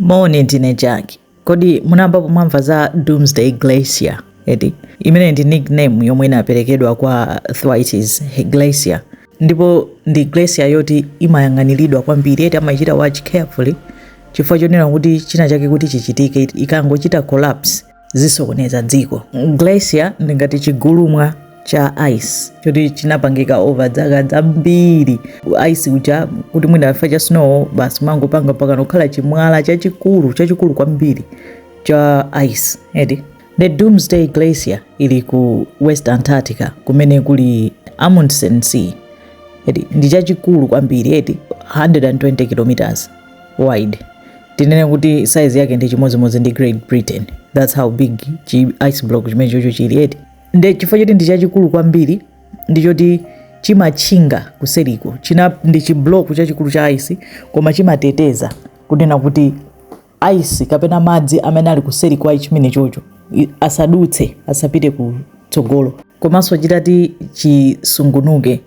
Morning teenage. Kodi munambapo mwamva za Doomsday Glacier. Imene ndi nickname yomwe inaperekedwa kwa Thwaites Glacier. Ndipo ndi glacier yoti imayang'aniridwa kwambiri amachita watch carefully chifukwa chonena kuti china chake kuti chichitike ikangochita collapse zisokoneza dziko. Glacier ndi ngati chigulumwa cha ice choti chinapangika over zaka zambiri. Ice uja kuti mwina afa cha snow basi mangopanga paka nokhala chimwala chachikulu kwambiri cha ice. The Doomsday Glacier ili ku West Antarctica kumene kuli Amundsen Sea. Ndi chachikulu kwambiri 120 kilometers wide. Tinene kuti size yake ndi chimozimozi ndi Great Britain. That's how big ice block chimenecho chili. Ndi chifukwa choti ndi chachikulu kwambiri ndichoti chimachinga kuseriko. Ndi chiblock chachikulu cha ice koma chimateteza kunena kuti ice kapena madzi amene ali kuseri kwa chimene chocho asadutse asapite kutsogolo. Komanso chitati chisungunuke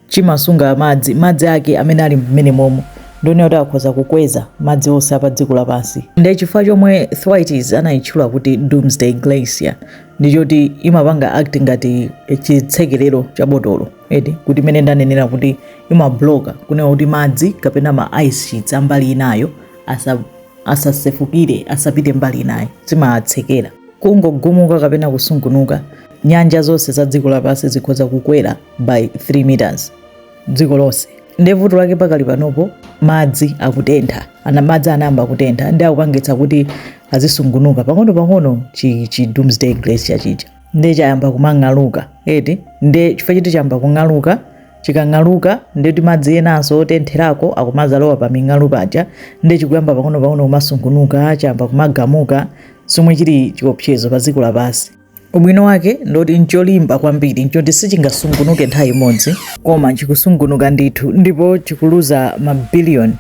chimasunga madzi ake amene ali mmene momo ndone kuti akhoza kukweza madzi onse apa dziko lapansi. Ndi chifukwa chomwe Thwaites anayitchula kuti Doomsday Glacier ndichoti imapanga act ngati chitsekerero cha botolo kuti imene ndanenera kuti imabloka kunena kuti madzi kapena ma ice sheets ambali inayo asasefukire asapite mbali inayo zimatsekera. Kungogumuka kapena kusungunuka nyanja zonse za dziko lapansi zikhoza kukwera by 3 meters dziko lonse. Ndi vuto lake pakali panopo madzi akutentha. Madzi anayamba kutentha ndi akupangitsa kuti azisungunuka pang'ono chi Doomsday Glacier chija. Ndi chayamba kumang'aluka. Ndi chifukwa choti chayamba kung'aluka chikang'aluka ndi madzi enanso otentherako akumazalowa pa ming'alu paja ndi chikuyamba pang'ono kumasungunuka chayamba kumagamuka somwe chili chiopsezo pa dziko lapansi. Ubwino wake ndoti ncholimba kwambiri nchoti sichingasungunuke nthawi imodzi koma chikusungunuka ndithu ndipo chikuluza mabiliyoni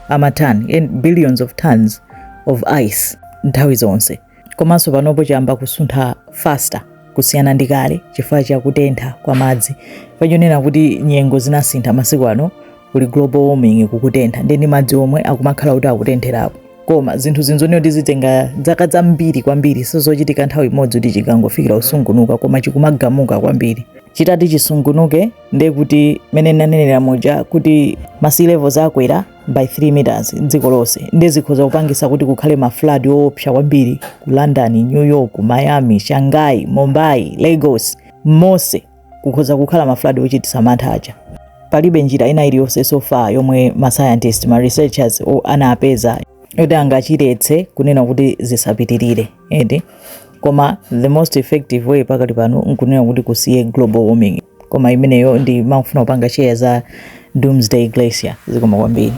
amatani and billions of tons of ice nthawi zonse. Komanso panopo chayamba kusuntha faster kusiyana ndi kale chifukwa chakutentha kwa madzi. Pachonena kuti nyengo zinasintha masiku ano kuli global warming kukutentha ndi madzi omwe akumakhala kuti akutentherapo. Koma zinthu zinzoneo ndizitenga zaka zambiri kwambiri sizochitika nthawi imodzi kuti chikangofikira kusungunuka koma chikumagamuka kwambiri. Chitati chisungunuke ndi kuti mene nanenera moja kuti sea levels akwera by 3 meters dziko lonse ndi zikhoza kupangisa kuti kukhale ma flood opsa kwambiri ku London, New York, Miami, Shanghai, Mumbai, Lagos mose kukhoza kukhala ma flood ochitisa mantha aja. Palibe njira ina iliyonse so far yomwe ma scientists ma researchers anapeza yoti angachiretse kunena kuti zisapitirire. Koma the most effective way pakali pano nkunena kuti kusiye global warming. Koma imeneyo ndi mafuna upanga share za Doomsday Glacier zikoma kwambiri.